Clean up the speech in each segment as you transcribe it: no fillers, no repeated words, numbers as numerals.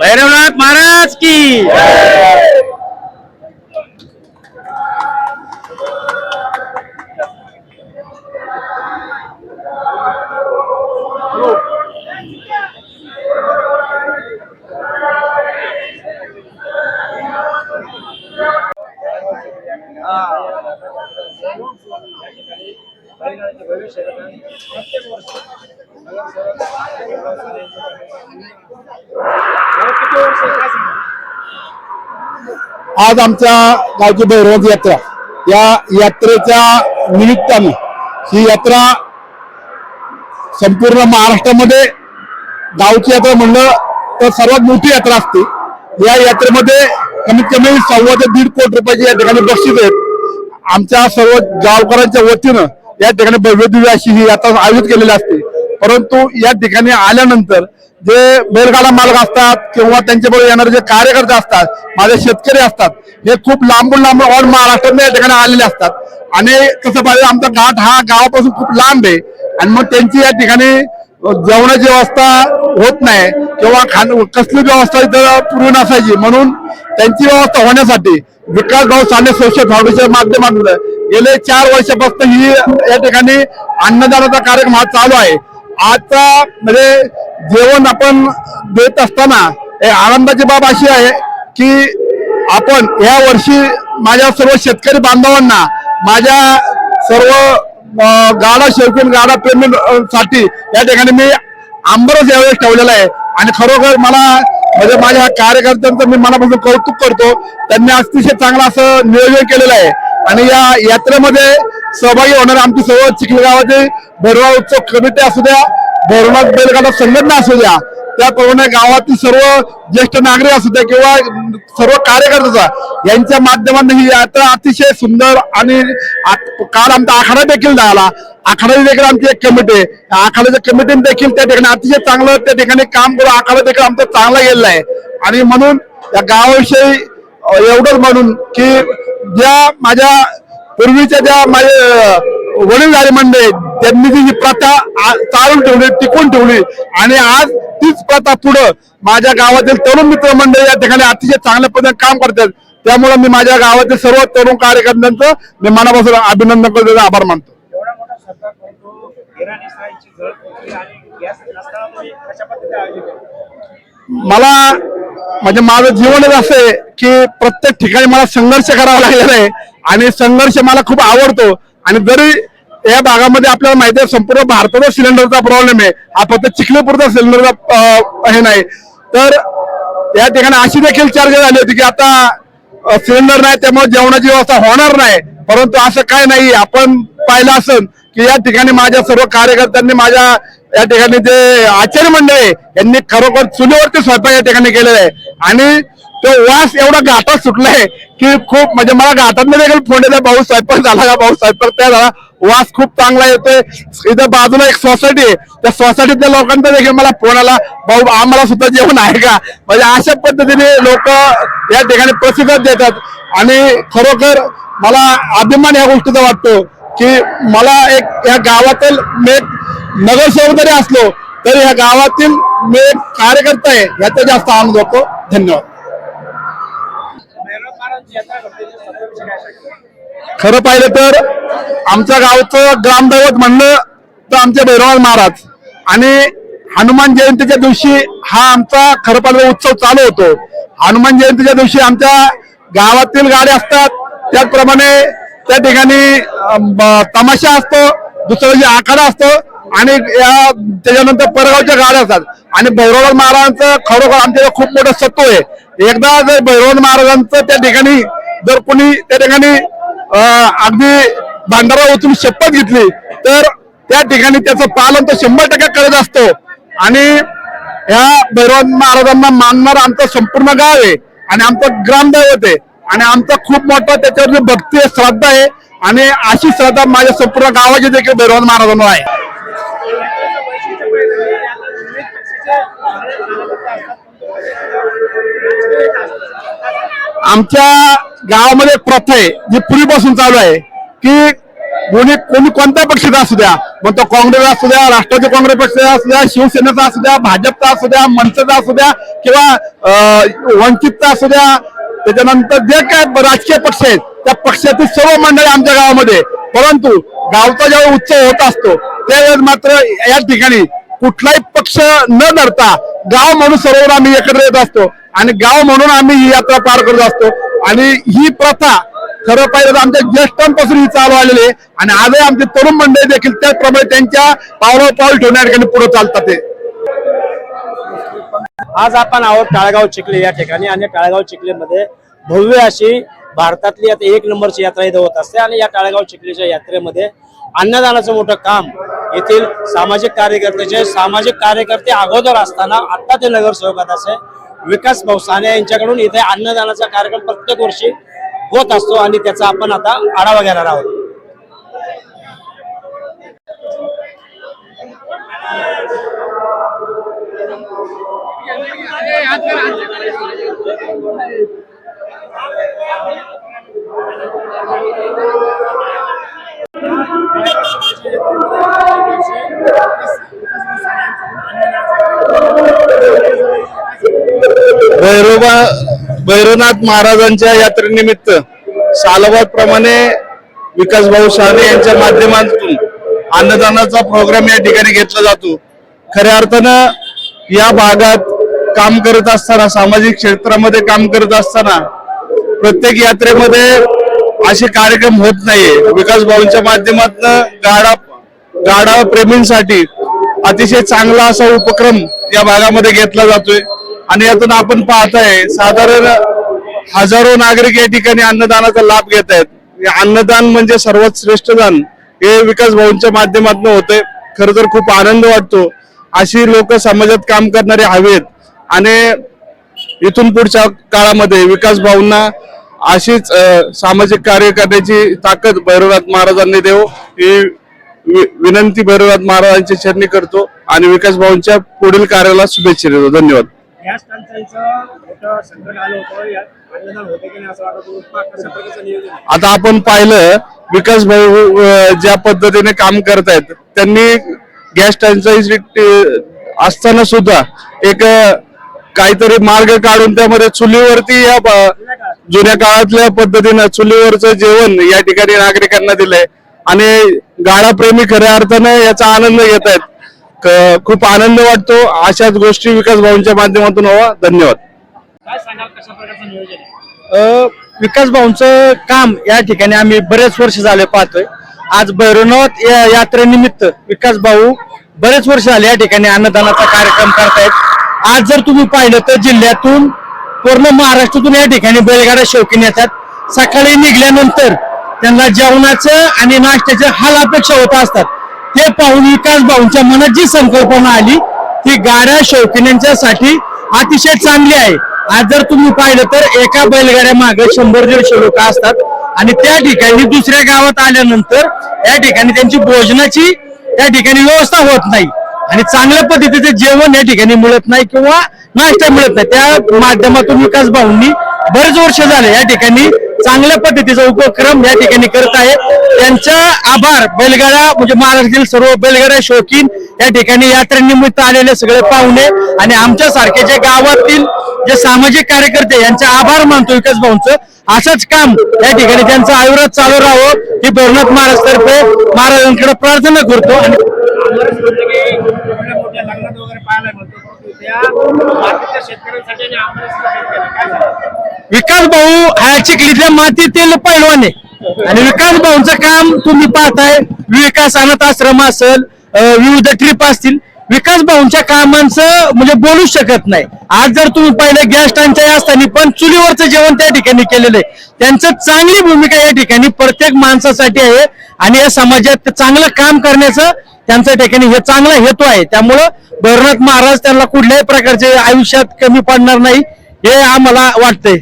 भैरवनाथ महाराज की आज आमच्या गावची भैरवनाथ यात्रा, या यात्रेच्या निमित्ताने ही यात्रा संपूर्ण महाराष्ट्रामध्ये गावची यात्रा म्हणलं तर सर्वात मोठी यात्रा असते। या यात्रेमध्ये कमीत कमी 1.25 ते 1.5 कोटी रुपयाची या ठिकाणी बक्षीस आहेत। आमच्या सर्व गावकऱ्यांच्या वतीनं या ठिकाणी भव्य दिव्य अशी ही यात्रा आयोजित केलेली असते। परंतु या ठिकाणी आल्यानंतर जे बैलगाडा मालक असतात किंवा त्यांच्याबरोबर येणारे जे कार्यकर्ते असतात, माझे शेतकरी असतात, हे खूप लांबून ऑल महाराष्ट्रात या ठिकाणी आलेले असतात। आणि कसं पाहिजे, आमचा घाट हा गावापासून खूप लांब आहे आणि मग त्यांची या ठिकाणी जेवणाची व्यवस्था होत नाही किंवा कसली व्यवस्था इथं पूर्वी नसायची, म्हणून त्यांची व्यवस्था होण्यासाठी विकास भाऊ साने सोशल फाउंडेशन माध्यमातून गेले 4 वर्षापासून ही या ठिकाणी अन्नदानाचा कार्यक्रम हा चालू आहे। आजचा म्हणजे जेवण आपण देत असताना आनंदाची बाब अशी आहे की आपण या वर्षी माझ्या सर्व शेतकरी बांधवांना, माझ्या सर्व गाडा शौकीन गाडा प्रेमीसाठी या ठिकाणी मी आंबरस यावेळेस ठेवलेला आहे। आणि खरोखर मला म्हणजे माझ्या कार्यकर्त्यांचं मी मनापासून कौतुक करतो, त्यांनी अतिशय चांगलं असं नियोजन केलेलं आहे। आणि या यात्रेमध्ये सहभागी होणारे आमची सर्व चिखली गावाचे भैरवनाथ उत्सव कमिटी असू द्या, भैरवनाथ बैलगाडा संघटना असू द्या, त्याप्रमाणे गावातील सर्व ज्येष्ठ नागरिक असू द्या किंवा सर्व कार्यकर्त्याचा, यांच्या माध्यमातून ही यात्रा अतिशय सुंदर आणि काल आमचा आखाडा देखील झाला। आखाड्याची देखील आमची एक कमिटी आहे, आखाड्याच्या कमिटीने देखील त्या ठिकाणी अतिशय चांगलं त्या ठिकाणी काम करून आखाडा देखील आमचा चांगला गेलेला आहे। आणि म्हणून या गावाविषयी एवढंच म्हणून की ज्या माझ्या पूर्वीच्या ज्या माझे वडीलधारी मंडळी त्यांनी जी प्रथा चालून ठेवली, टिकून ठेवली आणि आज तीच प्रथा पुढं माझ्या गावातील तरुण मित्र मंडळी या ठिकाणी अतिशय चांगल्या पद्धतीने काम करतात। त्यामुळे मी माझ्या गावातील सर्व तरुण कार्यकर्त्यांचं मी मनापासून अभिनंदन करतो, आभार मानतो। मला म्हणजे माझं जीवनच असं आहे की प्रत्येक ठिकाणी मला संघर्ष करावा लागलेला आहे आणि संघर्ष मला खूप आवडतो। आणि जरी या भागामध्ये आपल्याला माहिती आहे संपूर्ण भारताचा सिलेंडरचा प्रॉब्लेम आहे, हा फक्त चिखलीपुरचा सिलेंडरचा हे नाही, तर या ठिकाणी अशी देखील चर्चा झाली होती की आता सिलेंडर नाही त्यामुळे जेवणाची व्यवस्था होणार नाही। परंतु असं काय नाही, आपण पाहिलं असेल की या ठिकाणी माझ्या सर्व कार्यकर्त्यांनी, माझ्या या ठिकाणी जे आचार्य मंडळ आहे यांनी खरोखर चुलीवरती स्वयंपाक या ठिकाणी केलेला आहे। आणि तो वास एवढा घाटात सुटलाय की खूप म्हणजे मला घाटातनं देखील फोन येतो, भाऊ स्वयंपाक झाला का, भाऊ स्वयंपाक त्या झाला, वास खूप चांगला येतोय। इथं बाजूला एक सोसायटी आहे, त्या सोसायटीतल्या लोकांचा देखील मला फोन आला, भाऊ आम्हाला सुद्धा जेवण आहे का। म्हणजे अशा पद्धतीने लोक या ठिकाणी प्रतिसाद देतात आणि खरोखर मला अभिमान या गोष्टीचा वाटतो की मला एक या गावातील मी नगरसेवक जरी असलो तरी या गावातील मी एक कार्यकर्ता आहे याचा जास्त आनंद होतो। धन्यवाद। खरं पाहिलं तर आमच्या गावचं ग्रामदैवत म्हणलं तर आमचे भैरवनाथ महाराज, आणि हनुमान जयंतीच्या दिवशी हा आमचा खरं पाहिलं उत्सव चालू होतो। हनुमान जयंतीच्या दिवशी आमच्या गावातील गाड्या असतात, त्याचप्रमाणे त्या ठिकाणी तमाशा असतो, दुसरा जे आखाडा असतो आणि त्याच्यानंतर परगावच्या गाड्या असतात। आणि भैरवनाथ महाराजांचं खरोखर आमच्याकडे खूप मोठं सत्व आहे। एकदा जर भैरवनाथ महाराजांचं त्या ठिकाणी जर कोणी त्या ठिकाणी अगदी भांडारा उचलून शपथ घेतली तर त्या ठिकाणी त्याचं पालन तो 100% करत असतो। आणि या भैरवनाथ महाराजांना मानणारं आमचं संपूर्ण गाव आहे आणि आमचं ग्रामदैवत आहे। आणि आमचा खूप मोठा त्याच्यावर भक्ती आहे, श्रद्धा आहे आणि अशी श्रद्धा माझ्या संपूर्ण गावाची देखील भैरवनाथ महाराजांवर आहे. आमच्या गावामध्ये एक प्रथा आहे जी पूर्वीपासून चालू आहे की कोणी कोणत्या पक्षाचा असू द्या, मग तो काँग्रेस असू द्या, राष्ट्रवादी काँग्रेस पक्षाचा असू द्या, शिवसेनेचा असू द्या, भाजपचा असू द्या, मनसेचा असू द्या किंवा वंचितचा असू द्या, त्याच्यानंतर जे काय राजकीय पक्ष आहेत त्या पक्षातील सर्व मंडळी आमच्या गावामध्ये, परंतु गावचा जेव्हा उत्सव होत असतो त्यावेळेस मात्र या ठिकाणी कुठलाही पक्ष न धरता गाव म्हणून सर्व आम्ही एकत्र येत असतो आणि गाव म्हणून आम्ही ही यात्रा पार करत असतो. आणि ही प्रथा खरं पाहिलं तर आमच्या ज्येष्ठांपासून ही चालू आलेली आहे आणि आजही आमचे तरुण मंडळी देखील त्याचप्रमाणे त्यांच्या पावलावर पाऊल ठेवण्या ठिकाणी पुढे चालतात. ते आज आपण आहोत टाळेगाव चिखली या ठिकाणी आणि टाळेगाव चिखलीमध्ये भव्य अशी भारतातली आता 1 नंबरची यात्रा इथं होत असते आणि या टाळेगाव चिखलीच्या यात्रेमध्ये अन्नदानाचं मोठं काम येथील सामाजिक कार्यकर्ते अगोदर असताना आता ते नगरसेवकात असे विकास भाऊ साने यांच्याकडून इथे अन्नदानाचा कार्यक्रम प्रत्येक वर्षी होत असतो आणि त्याचा आपण आता आढावा घेणार आहोत. भैरवनाथ महाराजांच्या यात्रेनिमित्त सालाबाद प्रमाणे विकास भाऊ साने यांच्या माध्यमातून अन्नदानाचा प्रोग्राम या ठिकाणी घेतला जातो. खऱ्या अर्थानं या भागात काम करत असताना, सामाजिक क्षेत्रामध्ये काम करत असताना प्रत्येक यात्रेमध्ये असे कार्यक्रम होत नाहीये. विकास भाऊंच्या माध्यमातून गाडा प्रेमींसाठी अतिशय चांगला असा उपक्रम या भागामध्ये घेतला जातोय आणि यातून आपण पाहताय साधारण हजारो नागरिक या ठिकाणी अन्नदानाचा लाभ घेत आहेत. अन्नदान म्हणजे सर्वात श्रेष्ठ दान हे विकास भाऊंच्या माध्यमातून होतंय. खरं तर खूप आनंद वाटतो. अशी लोक समाजात काम करणारे हवेत आणि इथून पुढच्या काळामध्ये विकास भाऊंना अशीच सामाजिक कार्य करण्याची ताकद भैरवनाथ महाराजांनी देव ही विनंती भैरवनाथ महाराजांच्या चरणी करतो आणि विकास भाऊंच्या पुढील कार्याला शुभेच्छा देतो. धन्यवाद. आता आपण पाहिलं विकास भाऊ ज्या पद्धतीने काम करतायत, त्यांनी गॅस टंचाई असताना सुद्धा एक काहीतरी मार्ग काढून त्यामध्ये चुलीवरती या जुन्या काळातल्या पद्धतीनं चुलीवरचं जेवण या ठिकाणी नागरिकांना दिलंय आणि गाडाप्रेमी खऱ्या अर्थानं याचा आनंद घेत आहेत. खूप आनंद वाटतो. अशाच गोष्टी विकास भाऊंच्या माध्यमातून व्हावा. धन्यवाद. काय सांगाल कशा प्रकारचं नियोजन आहे? विकास भाऊंचं काम या ठिकाणी आम्ही बरेच वर्ष झाले पाहतोय. आज भैरवनाथ यात्रेनिमित्त विकास भाऊ बरेच वर्ष झाले या ठिकाणी अन्नदानाचा कार्यक्रम करतायत. आज जर तुम्ही पाहिलं तर जिल्ह्यातून पूर्ण महाराष्ट्रातून या ठिकाणी बैलगाडा शौकीन येतात. सकाळी निघाल्यानंतर त्यांना जेवणाचं आणि नाश्त्याचे हाल अपेक्षा होत असतात. ते पाहून विकास भाऊंच्या मनात जी संकल्पना आली ती गाड्या शौकीनांच्यासाठी अतिशय चांगली आहे. आज जर तुम्ही पाहिलं तर एका बैलगाड्या मागे 100-150 लोक असतात आणि त्या ठिकाणी दुसऱ्या गावात आल्यानंतर या ठिकाणी त्यांची भोजनाची त्या ठिकाणी व्यवस्था होत नाही आणि चांगल्या पद्धतीचे जेवण या ठिकाणी मिळत नाही किंवा नाश्ता मिळत नाही. त्या माध्यमातून विकास भाऊंनी बरेच वर्ष झाले या ठिकाणी चांगल्या पद्धतीचा उपक्रम या ठिकाणी करत आहे. त्यांचा आभार बैलगाडा म्हणजे महाराष्ट्रातील सर्व बैलगाडा शौकीन या ठिकाणी यात्रेनिमित्त आलेले सगळे पाहुणे आणि आमच्या सारखे जे गावातील जे सामाजिक कार्यकर्ते यांचे आभार मानतो विकास भाऊंचं. असंच काम या ठिकाणी त्यांचं आयुर्वेद चालू राहावं ही भैरवनाथ महाराजतर्फे महाराजांकडे प्रार्थना करतो. आणि विकास भाऊ हा चिखलीतल्या मातीतील पैलवान आहे आणि विकास भाऊंचं काम तुम्ही पाहताय. विकास अनाथ आश्रम असेल, विविध ट्रिप असतील, विकास भाऊंच्या कामांचं म्हणजे बोलूच शकत नाही. आज जर तुम्ही पाहिलं गॅस टंचाई असताना पण चुलीवरचं जेवण त्या ठिकाणी केलेलं आहे. त्यांचं चांगली भूमिका या ठिकाणी प्रत्येक माणसासाठी आहे आणि या समाजात चांगलं काम करण्याचं त्यांच्या ठिकाणी हे चांगला हेतू आहे. त्यामुळं भैरवनाथ महाराज त्यांना कुठल्याही प्रकारचे आयुष्यात कमी पडणार नाही हे आम्हाला वाटतंय.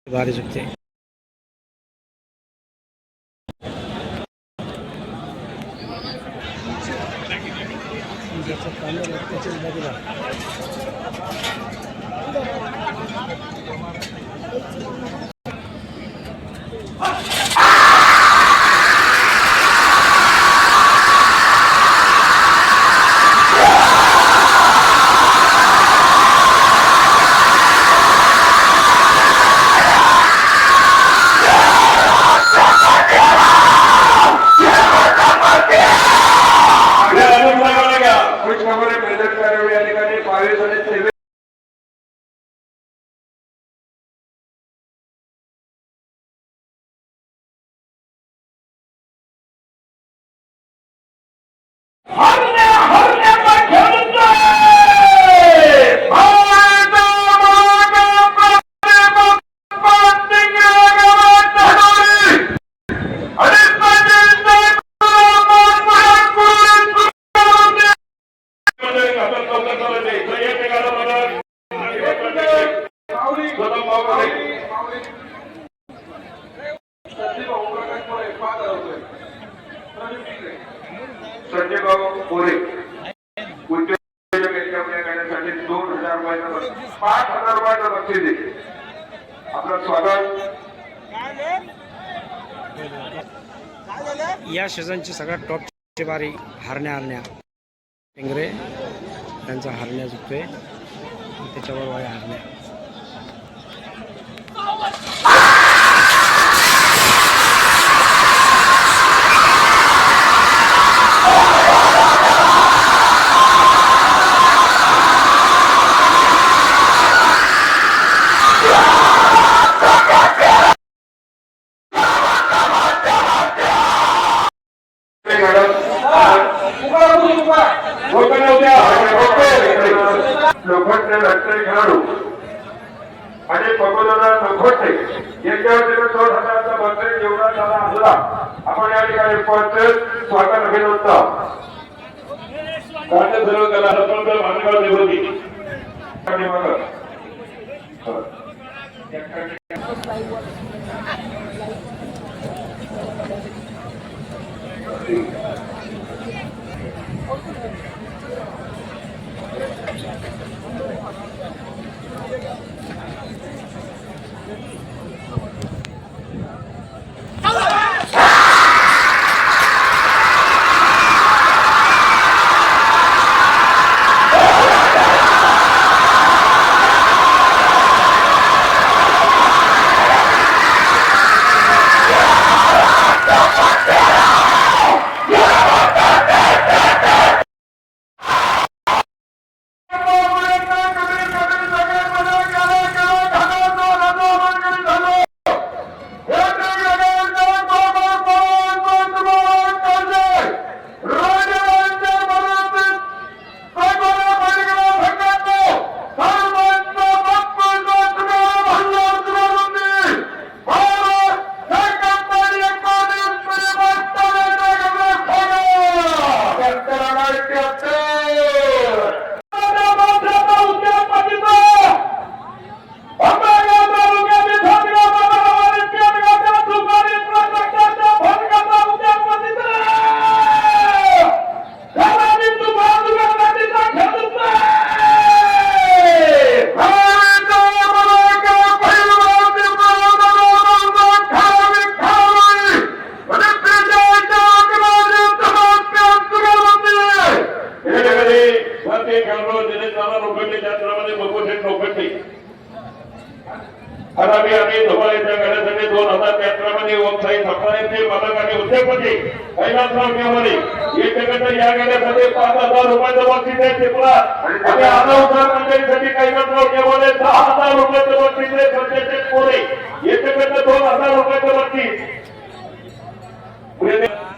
भारी चुकते संजय बाबू कोरे उद्योजक यांच्या करण्यासाठी 2000 रुपयाचं 5000 रुपयाचं बक्षीस देते. आपलं स्वागत. या सीझनची सगळ्यात टॉपची बारी हरण्या टेंगरे त्यांचा हरण्या जिंकतोय त्याच्यावर वाया हरण्या लोखंडे लष्करी खेळाडू आणि पगोदरा लोखंडे यांच्यावरती 100,000चा बक्षीस जेवढा झाला असला आपण या ठिकाणी स्वागत अभिनंदन राज्य सर्व कला सरपंच मान्यवर देवती आगामी आम्ही धुमाळीच्या गड्यासाठी 2013 मध्ये व्यवसायी संस्थांचे मालक आणि उद्योगपती कैलासराव केवले यांच्याकडे या गड्यासाठी 5,000 रुपयाचं बक्षीस आहे चिपळा आणि अनाउन्सर मंडळीसाठी कैलासराव केवले 10,000 रुपयाचं बक्षीस आहे संजय कोरे यांच्याकडे 2,000 रुपयाचं बक्षीस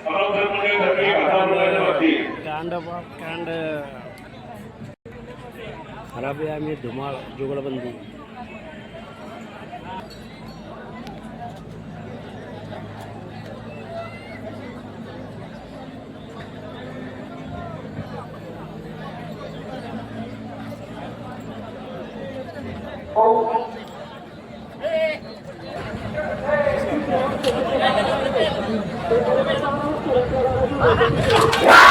अनाउन्सर मंडळीसाठी 1,000 रुपयाचं बक्षीस कांड खराब आहे आम्ही धुमाळ जुगलबंदी Yeah.